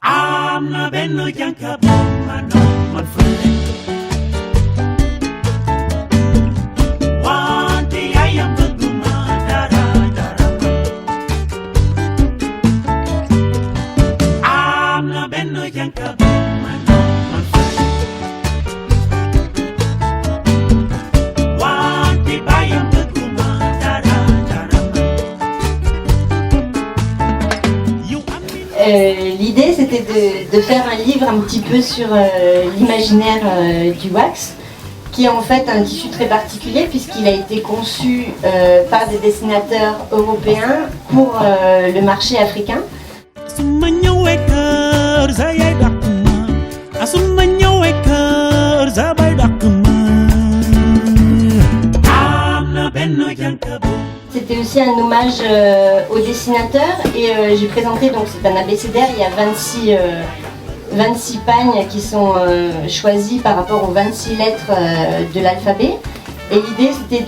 Amna benno yanka bomma no man friend. Wanti ayam beguma dara dara. Amna benno yanka bomma no man friend. Wanti bayam beguma dara dara. L'idée c'était de faire un livre un petit peu sur l'imaginaire du wax, qui est en fait un tissu très particulier puisqu'il a été conçu par des dessinateurs européens pour le marché africain. C'était aussi un hommage aux dessinateurs et j'ai présenté, donc c'est un abécédaire, il y a 26 pagnes qui sont choisies par rapport aux 26 lettres de l'alphabet. Et l'idée c'était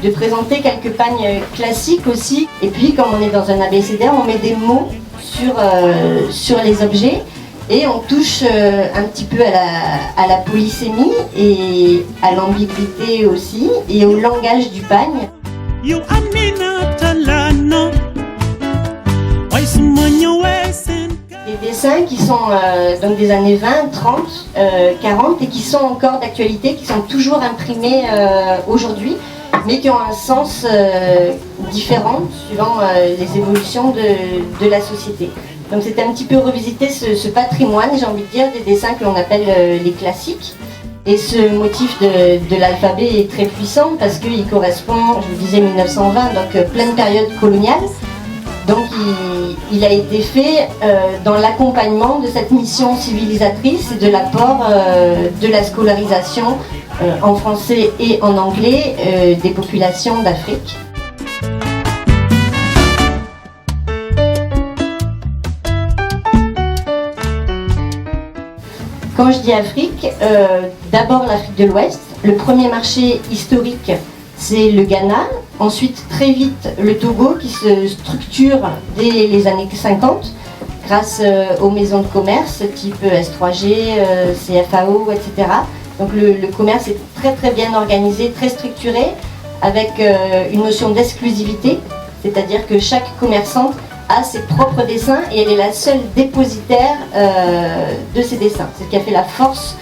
de présenter quelques pagnes classiques aussi. Et puis comme on est dans un abécédaire, on met des mots sur les objets et on touche un petit peu à la polysémie et à l'ambiguïté aussi et au langage du pagne. Des dessins qui sont donc des années 20, 30, 40 et qui sont encore d'actualité, qui sont toujours imprimés aujourd'hui, mais qui ont un sens différent suivant les évolutions de la société. Donc c'était un petit peu revisiter ce patrimoine, j'ai envie de dire, des dessins que l'on appelle les classiques. Et ce motif de l'alphabet est très puissant parce qu'il correspond, je vous disais 1920, donc pleine période coloniale. Donc il a été fait dans l'accompagnement de cette mission civilisatrice et de l'apport de la scolarisation en français et en anglais des populations d'Afrique. Quand je dis Afrique, d'abord l'Afrique de l'Ouest. Le premier marché historique, c'est le Ghana. Ensuite, très vite, le Togo qui se structure dès les années 50 grâce aux maisons de commerce type S3G, CFAO, etc. Donc le commerce est très très bien organisé, très structuré, avec une notion d'exclusivité, c'est-à-dire que chaque commerçante a ses propres dessins et elle est la seule dépositaire de ces dessins. C'est ce qui a fait la force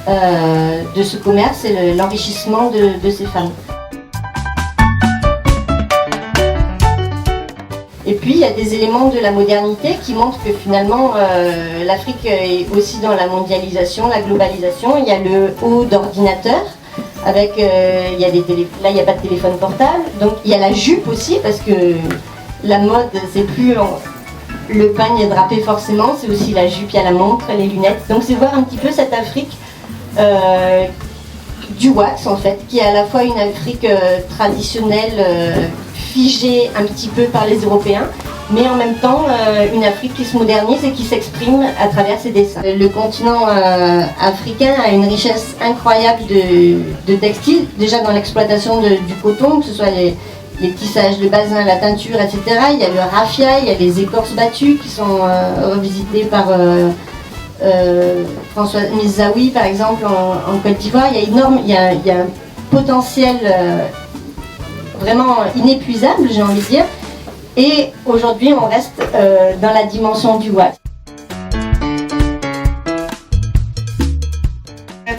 de ce commerce et l'enrichissement de ces femmes. Et puis il y a des éléments de la modernité qui montrent que finalement l'Afrique est aussi dans la mondialisation, la globalisation. Il y a le haut d'ordinateur avec, il y a là il n'y a pas de téléphone portable, donc il y a la jupe aussi parce que la mode c'est plus le pagne drapé forcément, c'est aussi la jupe, il y a la montre, les lunettes. Donc c'est voir un petit peu cette Afrique du wax en fait, qui est à la fois une Afrique traditionnelle figée un petit peu par les Européens, mais en même temps une Afrique qui se modernise et qui s'exprime à travers ses dessins. Le continent africain a une richesse incroyable de textiles, déjà dans l'exploitation du coton, que ce soit les tissages, le basin, la teinture, etc. Il y a le raffia, il y a les écorces battues qui sont revisitées par François Mizaoui par exemple en Côte d'Ivoire. Il y a un potentiel vraiment inépuisable, j'ai envie de dire. Et aujourd'hui, on reste dans la dimension du wax.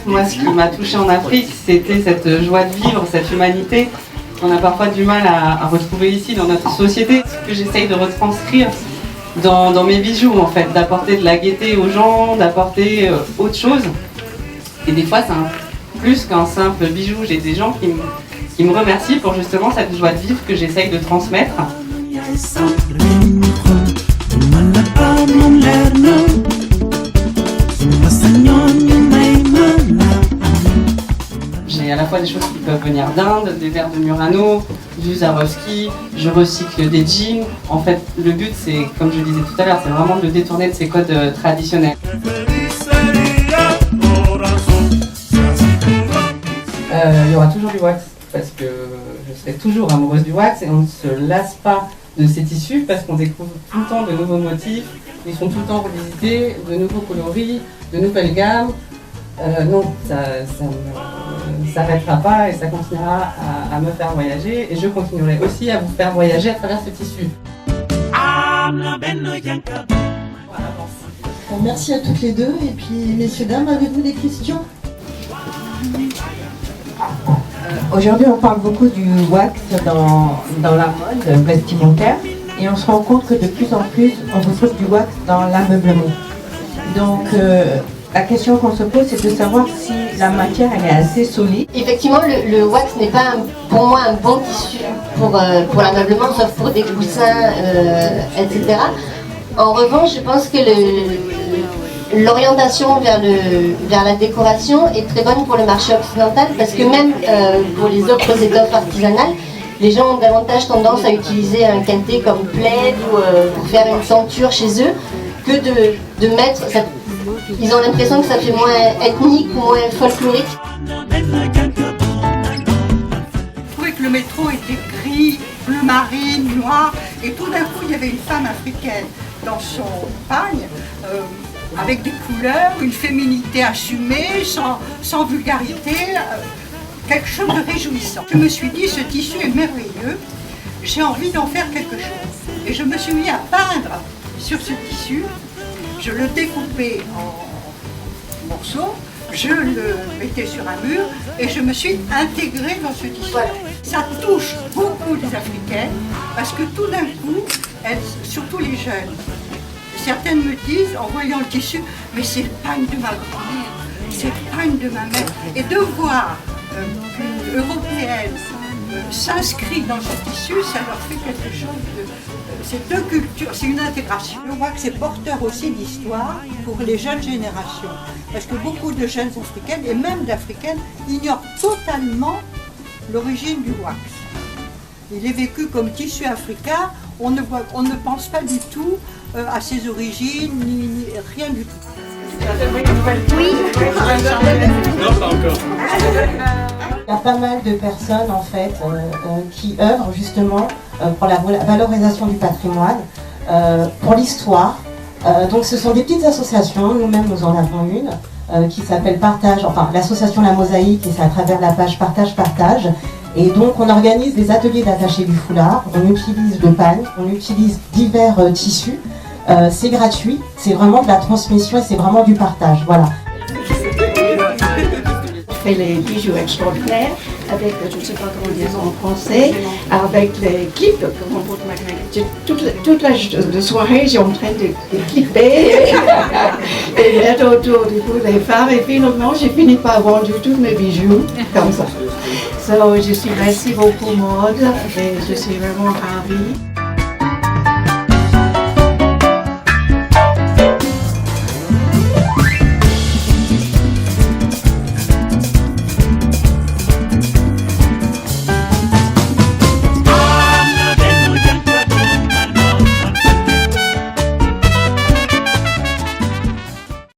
Moi, ce qui m'a touchée en Afrique, c'était cette joie de vivre, cette humanité qu'on a parfois du mal à retrouver ici dans notre société. Ce que j'essaye de retranscrire dans mes bijoux, en fait, d'apporter de la gaieté aux gens, d'apporter autre chose. Et des fois, c'est plus qu'un simple bijou. J'ai des gens qui me remercient pour justement cette joie de vivre que j'essaye de transmettre. J'ai à la fois des choses qui peuvent venir d'Inde, des verres de Murano, du Swarovski, je recycle des jeans. En fait, le but, c'est, comme je disais tout à l'heure, c'est vraiment de le détourner de ces codes traditionnels. Il y aura toujours du wax, parce que je serai toujours amoureuse du wax et on ne se lasse pas de ces tissus parce qu'on découvre tout le temps de nouveaux motifs, ils sont tout le temps revisités, de nouveaux coloris, de nouvelles gammes. Non, ça ne s'arrêtera pas et ça continuera à me faire voyager et je continuerai aussi à vous faire voyager à travers ce tissu. Merci à toutes les deux et puis messieurs, dames, avez-vous des questions? Aujourd'hui, on parle beaucoup du wax dans la mode vestimentaire et on se rend compte que de plus en plus, on retrouve du wax dans l'ameublement. Donc, la question qu'on se pose, c'est de savoir si la matière elle est assez solide. Effectivement, le wax n'est pas pour moi un bon tissu pour l'ameublement, sauf pour des coussins, etc. En revanche, je pense que l'orientation vers la décoration est très bonne pour le marché occidental parce que même pour les autres étoffes artisanales, les gens ont davantage tendance à utiliser un quintet comme plaid ou pour faire une tenture chez eux que de mettre... Ils ont l'impression que ça fait moins ethnique ou moins folklorique. Je trouvais que le métro était gris, bleu marine, noir, et tout d'un coup il y avait une femme africaine dans son pagne, avec des couleurs, une féminité assumée, sans vulgarité, quelque chose de réjouissant. Je me suis dit, ce tissu est merveilleux, j'ai envie d'en faire quelque chose. Et je me suis mis à peindre sur ce tissu, je le découpais en morceaux, je le mettais sur un mur et je me suis intégrée dans ce tissu. Voilà. Ça touche beaucoup les Africaines parce que tout d'un coup, surtout les jeunes, certaines me disent en voyant le tissu, mais c'est le pagne de ma grand-mère, c'est le pagne de ma mère. Et de voir qu'une Européenne s'inscrit dans ce tissu, ça leur fait quelque chose de... C'est deux cultures, c'est une intégration. Je vois que c'est porteur aussi d'histoire pour les jeunes générations. Parce que beaucoup de jeunes africaines, et même d'africaines, ignorent totalement l'origine du wax. Il est vécu comme tissu africain, on ne pense pas du tout à ses origines, ni rien du tout. Oui. Non, pas encore. Il y a pas mal de personnes en fait qui œuvrent justement pour la valorisation du patrimoine, pour l'histoire. Donc ce sont des petites associations, nous-mêmes nous en avons une, qui s'appelle Partage, enfin l'association La Mosaïque, et c'est à travers la page Partage. Et donc on organise des ateliers d'attaché du foulard, on utilise le pagne, on utilise divers tissus. C'est gratuit, c'est vraiment de la transmission et c'est vraiment du partage, voilà. Je fais les bijoux extraordinaires avec, je ne sais pas comment dire en français, avec les clips. Toute la soirée, j'ai en train de clipper et mettre autour du cou des femmes. Et finalement, j'ai fini par vendre tous mes bijoux comme ça. So, je suis restée beaucoup mode et je suis vraiment ravie.